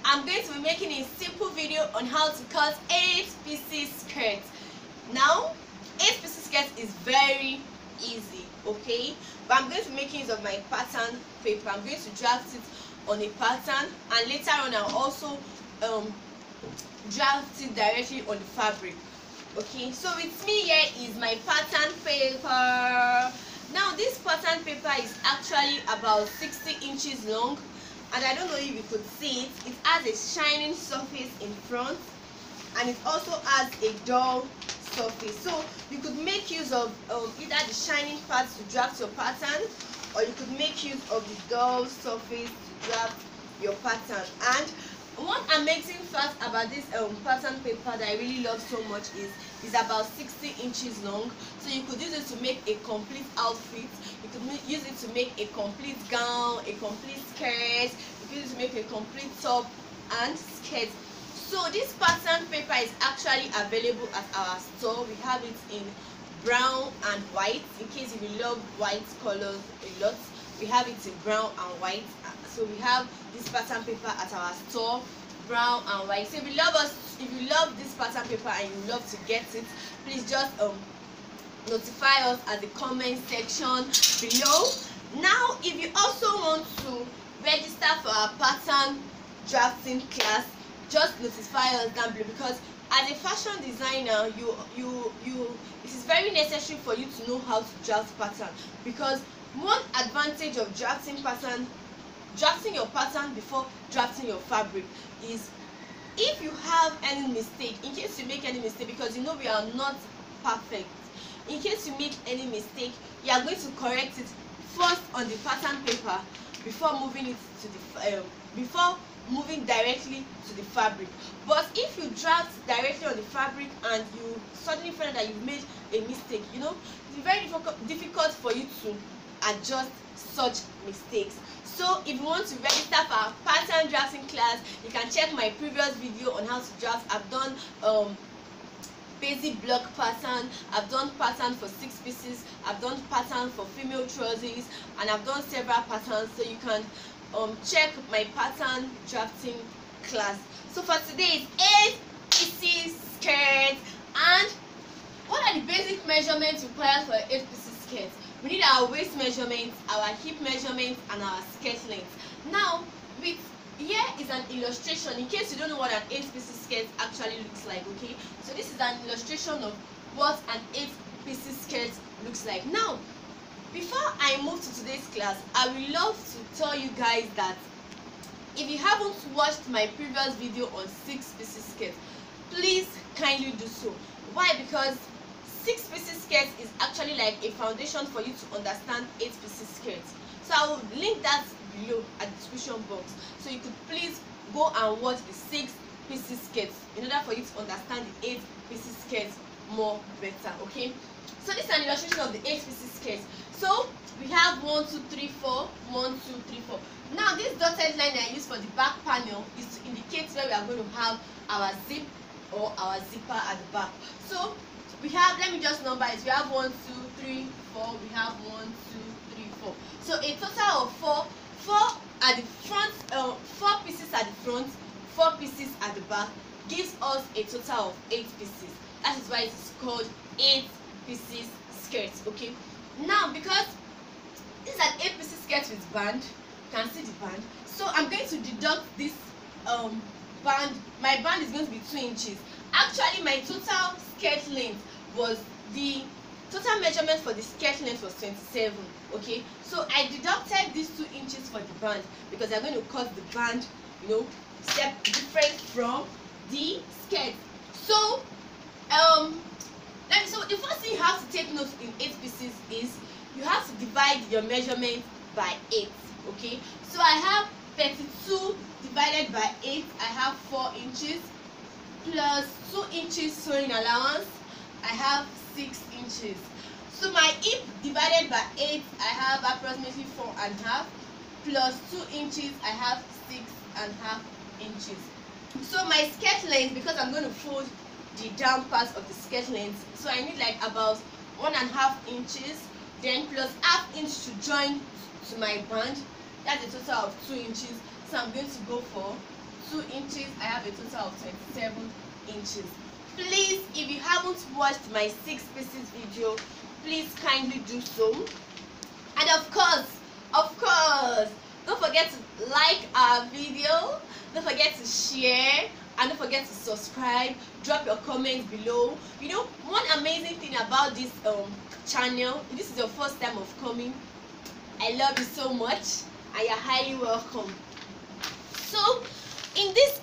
I'm going to be making a simple video on how to cut 8-piece skirt. Now 8-piece skirt is very easy, okay, but I'm going to be making use of my pattern paper. I'm going to draft it on a pattern, and later on I'll also draft it directly on the fabric. Okay, so with me here is my pattern paper. Now this pattern paper is actually about 60 inches long, and I don't know if you could see it. It has a shining surface in front, and it also has a dull surface. So you could make use of either the shining parts to draft your pattern, or you could make use of the dull surface to draft your pattern. And one amazing fact about this pattern paper that I really love so much is it's about 60 inches long. So you could use it to make a complete outfit. You could use it to make a complete gown, a complete skirt. You could use it to make a complete top and skirt. So this pattern paper is actually available at our store. We have it in brown and white. In case if you love white colors a lot, we have it in brown and white. So we have this pattern paper at our store, brown and white. So if you love this pattern paper and you love to get it, please just notify us at the comment section below. Now if you also want to register for our pattern drafting class, just notify us down below, because as a fashion designer it is very necessary for you to know how to draft pattern. Because one advantage of drafting your pattern before drafting your fabric is, if you have any mistake, in case you make any mistake, because you know we are not perfect, in case you make any mistake, you are going to correct it first on the pattern paper before moving it to the before moving directly to the fabric. But if you draft directly on the fabric and you suddenly find that you made a mistake, you know, it's very difficult for you to adjust such mistakes. So if you want to register for our pattern drafting class, you can check my previous video on how to draft. I've done basic block pattern, I've done pattern for 6 pieces, I've done pattern for female trousers, and I've done several patterns. So you can check my pattern drafting class. So for today is 8-piece skirt. And what are the basic measurements required for 8-piece skirt? We need our waist measurement, our hip measurement, and our skirt length. Now here is an illustration in case you don't know what an 8-piece skirt actually looks like. Okay, so this is an illustration of what an 8-piece skirt looks like. Now before I move to today's class, I would love to tell you guys that if you haven't watched my previous video on 6-piece skirt, please kindly do so. Why? Because 6-piece skirt is actually like a foundation for you to understand 8-piece skirt. So I will link that below at the description box, so you could please go and watch the 6-piece skirt in order for you to understand the 8-piece skirt more better. Okay, so this is an illustration of the 8-piece skirt. So we have 1 2 3 4, 1 2 3 4. Now this dotted line I use for the back panel is to indicate where we are going to have our zip or our zipper at the back. So we have, let me just number it, we have 1 2 3 4, we have 1 2 3 4. So a total of 4 at the front, 4 pieces at the front, 4 pieces at the back, gives us a total of 8 pieces. That is why it is called 8-piece skirt. Okay, now because this is an 8-piece skirt with band, you can see the band, so I'm going to deduct this band. My band is going to be 2 inches. Actually my total skirt length was, the total measurement for the skirt length was 27. Okay, so I deducted these 2 inches for the band because I'm going to cut the band, you know, step different from the skirt. So so the first thing you have to take note in 8 pieces is you have to divide your measurement by 8. Okay, so I have 32 divided by 8, I have 4 inches, plus 2 inches sewing allowance, I have 6 inches. So my hip divided by 8, I have approximately 4.5, plus 2 inches, I have 6.5 inches. So my skirt length, because I'm going to fold the down part of the skirt length, so I need like about 1.5 inches, then plus half inch to join to my band. That's a total of 2 inches. So I'm going to go for 2 inches, I have a total of 27 inches. Please, if you haven't watched my 6 pieces video, please kindly do so. And of course, don't forget to like our video, don't forget to share, and don't forget to subscribe. Drop your comments below. You know, one amazing thing about this channel, this is your first time of coming, I love you so much and you're highly welcome. So in this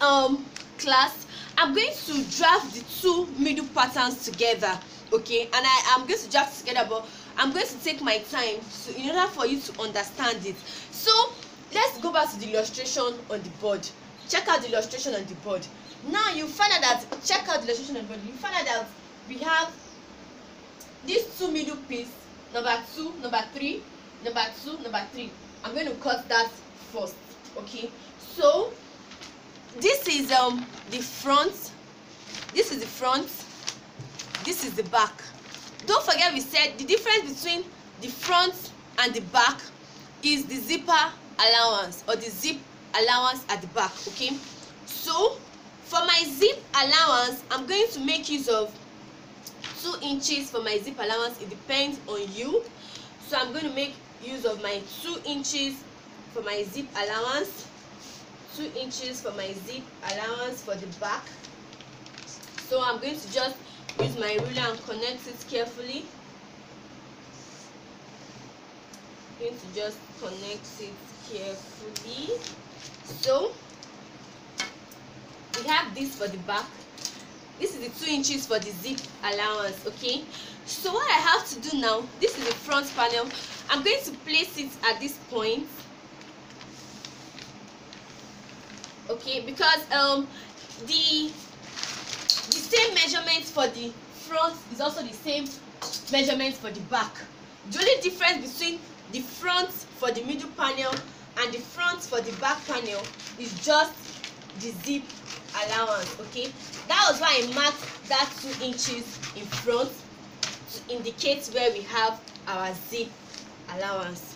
class, I'm going to draft the 2 middle patterns together, okay? And I am going to draft it together, but I'm going to take my time so in order for you to understand it. So let's go back to the illustration on the board. Check out the illustration on the board. Now you find out that, check out the illustration on the board. You find out that we have these 2 middle piece, number 2, number 3, number 2, number 3. I'm going to cut that first, okay? So this is the front, this is the front, this is the back. Don't forget we said the difference between the front and the back is the zipper allowance or the zip allowance at the back, okay? So for my zip allowance, I'm going to make use of 2 inches for my zip allowance. It depends on you. So I'm going to make use of my 2 inches for my zip allowance, 2 inches for my zip allowance for the back. So I'm going to just use my ruler and connect it carefully. I'm going to just connect it carefully. So we have this for the back. This is the 2 inches for the zip allowance, okay? So what I have to do now, this is the front panel. I'm going to place it at this point, okay? Because the same measurement for the front is also the same measurement for the back. The only difference between the front for the middle panel and the front for the back panel is just the zip allowance, okay? That was why I marked that 2 inches in front to indicate where we have our zip allowance.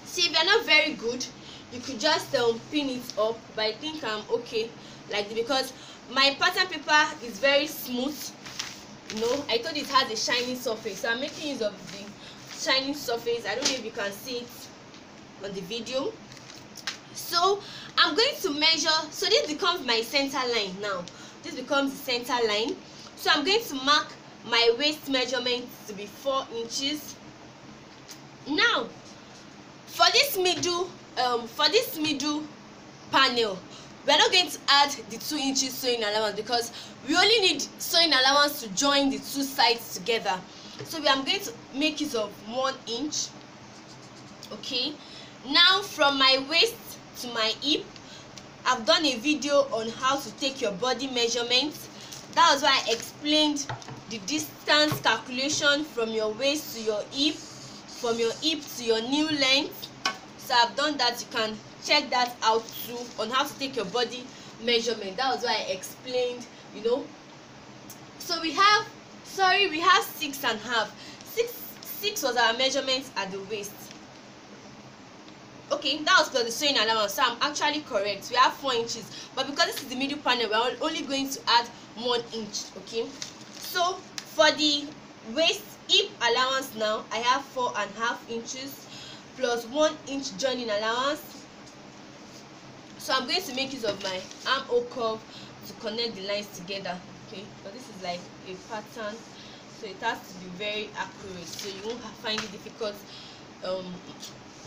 See, if you're not very good, you could just pin it up, but I think I'm okay like this because my pattern paper is very smooth. You know, I thought it has a shiny surface, so I'm making use of the shiny surface. I don't know if you can see it on the video. So I'm going to measure. So this becomes my center line now. This becomes the center line. So I'm going to mark my waist measurement to be 4 inches. Now for this middle panel, we're not going to add the 2 inches sewing allowance because we only need sewing allowance to join the 2 sides together. So I'm going to make use of 1 inch, okay? Now from my waist to my hip, I've done a video on how to take your body measurements. That was why I explained the distance calculation from your waist to your hip, from your hip to your new length. So I've done that. You can check that out too on how to take your body measurement. That was why I explained, you know. So we have 6.5. 6 was our measurement at the waist. Okay, that was for the sewing allowance, so I'm actually correct. We have 4 inches, but because this is the middle panel, we're only going to add 1 inch, okay? So for the waist hip allowance now, I have 4.5 inches plus 1 inch joining allowance. So I'm going to make use of my armhole curve to connect the lines together, okay? But this is like a pattern, so it has to be very accurate, so you won't find it difficult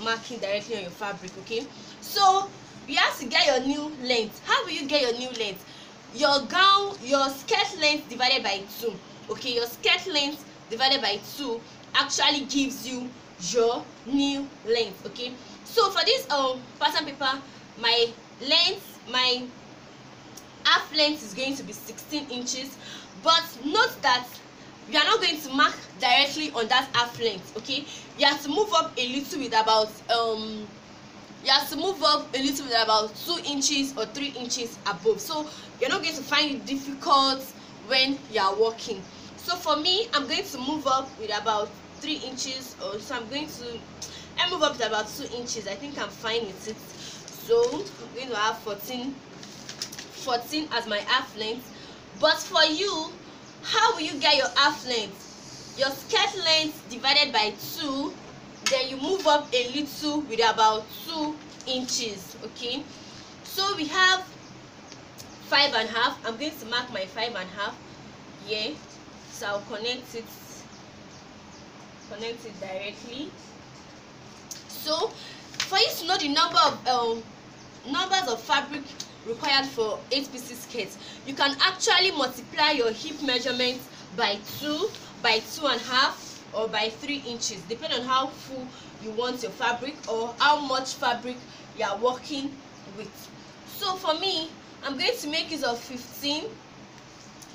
marking directly on your fabric, okay? So you have to get your new length. How will you get your new length? Your gown, your skirt length divided by 2, okay? Your skirt length divided by 2 actually gives you your new length, okay? So for this pattern paper, my length, my half length is going to be 16 inches, but note that we are not going to mark directly on that half length, okay? You have to move up a little with about 2 inches or 3 inches above. So you're not going to find it difficult when you are walking. So for me, I'm going to move up with about 3 inches, or so I'm going to move up to about 2 inches. I think I'm fine with it. So I'm going to have 14 14 as my half length. But for you, how will you get your half length? Your skirt length divided by 2, then you move up a little with about 2 inches. Okay, so we have 5.5. I'm going to mark my 5.5 here, so I'll connect it directly. So for you to know the numbers of fabric required for 8 pieces skirts, you can actually multiply your hip measurement by 2, by 2.5, or by 3 inches, depending on how full you want your fabric or how much fabric you are working with. So for me, I'm going to make use of 15.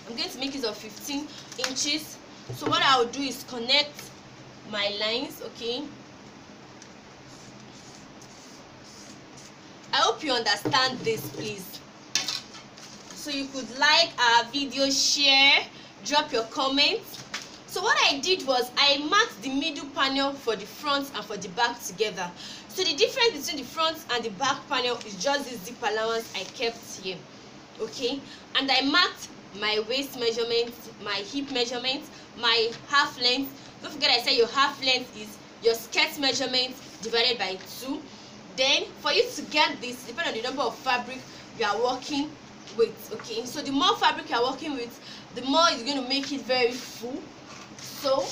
I'm going to make use of 15 inches. So what I will do is connect my lines. Okay, I hope you understand this, please. So you could like our video, share, drop your comments. So what I did was I marked the middle panel for the front and for the back together. So the difference between the front and the back panel is just this zip allowance I kept here. Okay, and I marked my waist measurement, my hip measurement, my half length. Don't forget I said your half length is your skirt measurement divided by 2. Then for you to get this, depending on the number of fabric you are working with. Okay, so the more fabric you are working with, the more it's going to make it very full. So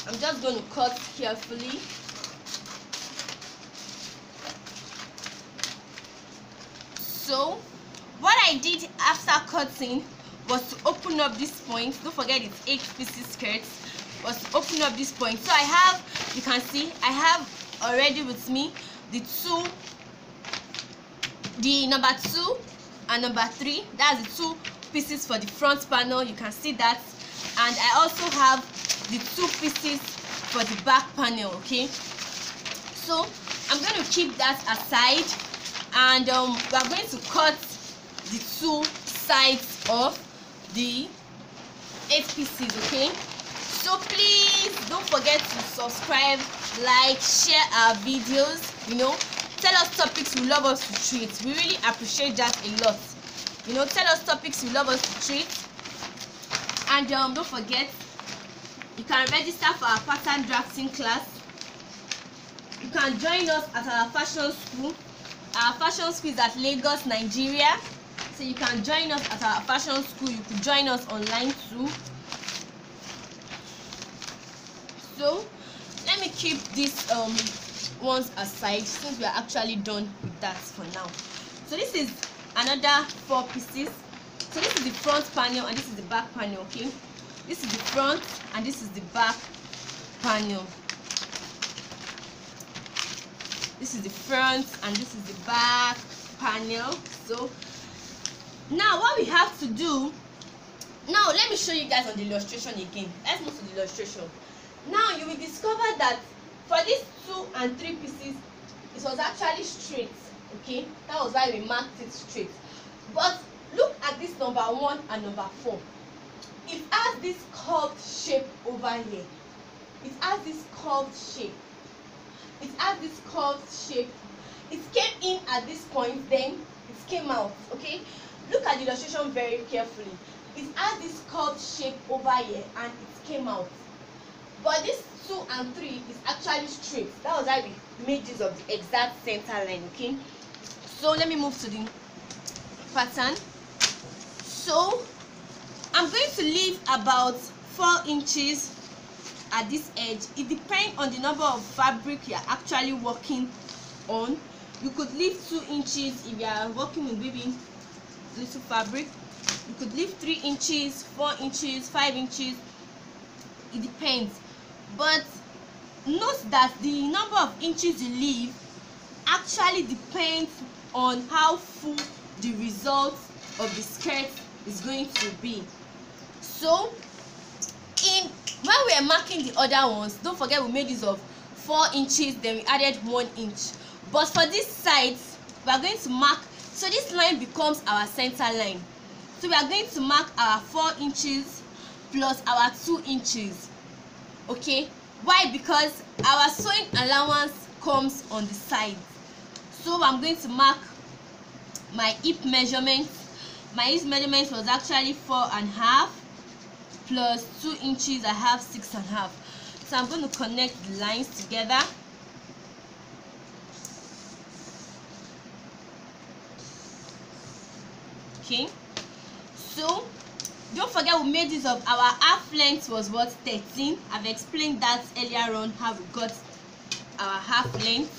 I'm just going to cut carefully. So what I did after cutting was to open up this point. Don't forget it's 8 pieces skirts. Was to open up this point. So I have, you can see, I have already with me the number 2 and number 3. That's the 2 pieces for the front panel. You can see that. And I also have the 2 pieces for the back panel. Okay, so I'm going to keep that aside, and we are going to cut the 2 sides of the 8 pieces. Okay, so please don't forget to subscribe, like, share our videos. Tell us topics you love us to treat. We really appreciate that a lot. Tell us topics you love us to treat. And don't forget, you can register for our pattern drafting class. You can join us at our fashion school. Our fashion school is at Lagos, Nigeria. So you can join us at our fashion school. You could join us online too. So let me keep these ones aside, since we are actually done with that for now. So this is another 4 pieces. So this is the front panel and this is the back panel. Okay, this is the front and this is the back panel. This is the front and this is the back panel. So now what we have to do, now let me show you guys on the illustration again. Let's move to the illustration. Now you will discover that for these 2 and 3 pieces, it was actually straight. Okay, that was why we marked it straight. But look at this number 1 and number 4. It has this curved shape over here. It has this curved shape. It has this curved shape. It came in at this point, then it came out. Okay, look at the illustration very carefully. It has this curved shape over here and it came out. But this 2 and 3 is actually straight. That was why we made use of the exact center line. Okay, so let me move to the pattern. So I'm going to leave about 4 inches at this edge. It depends on the number of fabric you are actually working on. You could leave 2 inches if you are working with maybe little fabric. You could leave 3 inches, 4 inches, 5 inches. It depends. But note that the number of inches you leave actually depends on how full the result of the skirt is going to be. So when we are marking the other ones, don't forget we made use of 4 inches, then we added 1 inch. But for this side, we are going to mark, so this line becomes our center line. So we are going to mark our 4 inches plus our 2 inches. Okay, why? Because our sewing allowance comes on the side. So I'm going to mark my hip measurement my measurement was actually 4.5 plus 2 inches. I have 6.5. So I'm going to connect the lines together. Okay, so don't forget we made use of our half length was what, 13. I've explained that earlier on how we got our half length.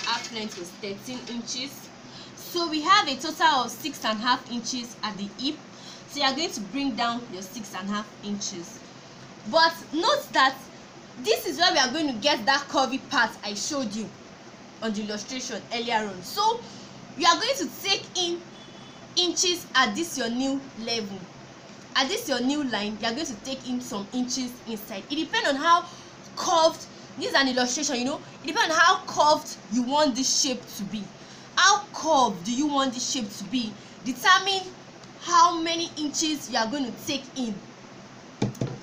Half length was 13 inches. So we have a total of 6.5 inches at the hip. So you are going to bring down your 6.5 inches. But note that this is where we are going to get that curvy part I showed you on the illustration earlier on. So you are going to take in inches at this your new level. At this your new line, you are going to take in some inches inside. It depends on how curved, this is an illustration, you know, it depends on how curved you want this shape to be. How curved do you want this shape to be? Determine how many inches you are going to take in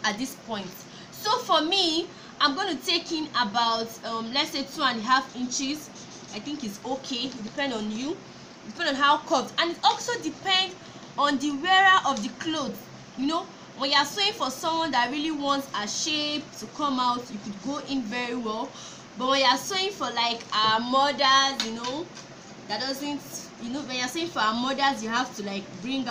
at this point. So for me, I'm going to take in about let's say 2.5 inches. I think it's okay. It depends on you. It depends on how curved, and it also depends on the wearer of the clothes. You know, when you are sewing for someone that really wants a shape to come out, you could go in very well. But when you are sewing for like our mothers, you know, that doesn't, you know, when you are sewing for our mothers, you have to like bring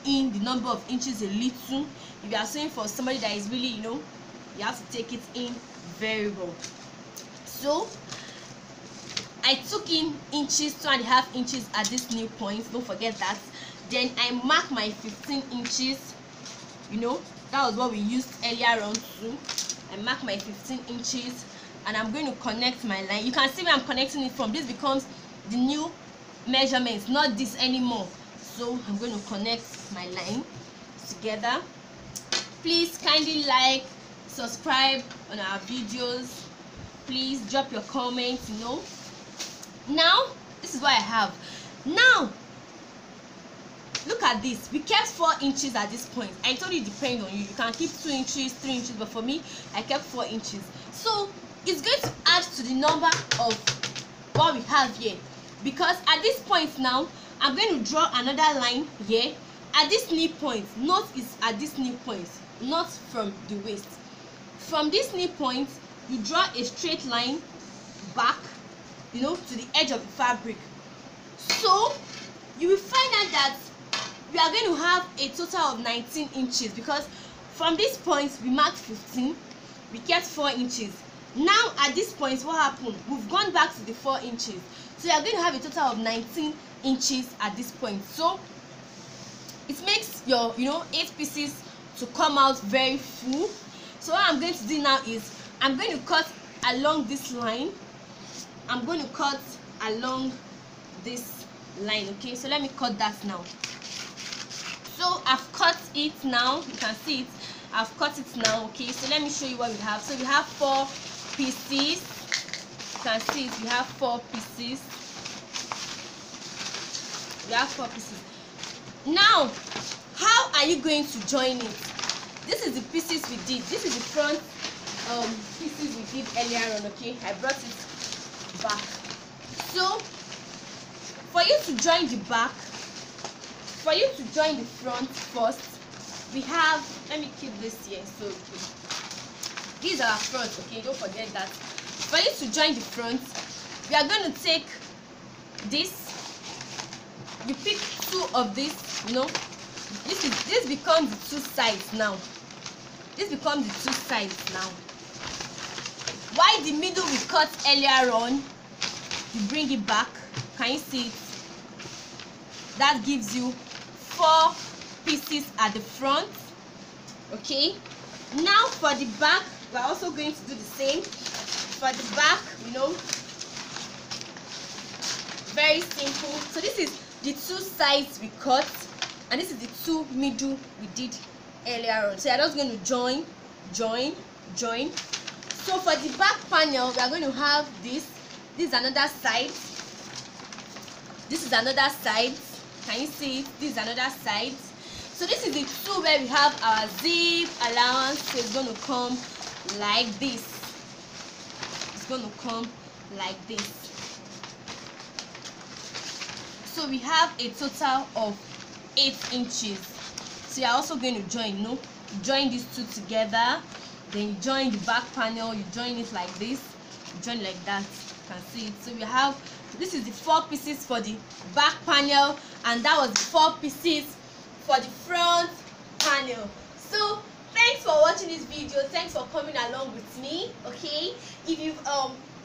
in the number of inches a little. If you are sewing for somebody that is really, you know, you have to take it in very well. So I took in inches, 2.5 inches at this new point. Don't forget that. Then I mark my 15 inches. You know, that was what we used earlier on too. I mark my 15 inches and I'm going to connect my line. You can see where I'm connecting it from. This becomes the new measurements, not this anymore. So I'm going to connect my line together. Please kindly like, subscribe on our videos. Please drop your comments, you know. Now this is what I have. Now look at this. We kept 4 inches at this point. I told you it depends on you. You can keep 2 inches, 3 inches, but for me I kept 4 inches. So it's going to add to the number of what we have here, because at this point now I'm going to draw another line here at this knee point. Note is at this knee point, not from the waist. From this knee point you draw a straight line back, you know, to the edge of the fabric. So you will find out that we are going to have a total of 19 inches, because from this point we marked 15, we kept 4 inches. Now at this point what happened? We've gone back to the 4 inches. So you are going to have a total of 19 inches at this point. So it makes your, you know, 8 pieces to come out very full. So what I'm going to do now is I'm going to cut along this line. I'm going to cut along this line. Okay, so let me cut that now. So I've cut it now. You can see it. I've cut it now. Okay, so let me show you what we have. So we have 4 pieces. You can see it. We have 4 pieces. We have 4 pieces. Now, how are you going to join it? This is the pieces we did. This is the front pieces we did earlier on. Okay, I brought it back. So for you to join the back, for you to join the front first, we have, let me keep this here. So these are our front. Okay, don't forget that. For you to join the front, we are going to take this. You pick 2 of this, you know. This becomes the 2 sides now. This becomes the 2 sides now. Why the middle we cut earlier on, you bring it back. Can you see it? That gives you 4 pieces at the front. Okay, now for the back we're also going to do the same. For the back, you know, very simple. So this is the 2 sides we cut, and this is the 2 middle we did earlier on. So you're just going to join. So for the back panel, we are going to have this. This is another side. This is another side. Can you see it? This is another side. So this is the 2 where we have our zip allowance. So it's going to come like this. It's going to come like this. So we have a total of 8 inches. So you're also going to join, no? Join these two together, then you join the back panel, you join it like this, you join like that. You can see it. So we have, this is the 4 pieces for the back panel, and that was the 4 pieces for the front panel. So thanks for watching this video, thanks for coming along with me. Okay, if you've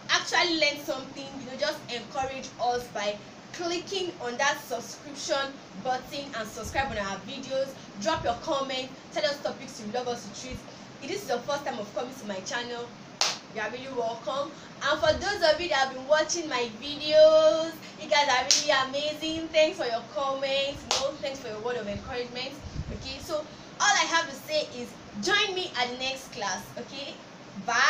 actually learned something, just encourage us by clicking on that subscription button and subscribe on our videos. Drop your comment, tell us topics you'd love us to treat. If this is your first time of coming to my channel, you are really welcome. And for those of you that have been watching my videos, you guys are really amazing. Thanks for your comments, thanks for your word of encouragement. Okay, so all I have to say is join me at the next class. Okay, bye.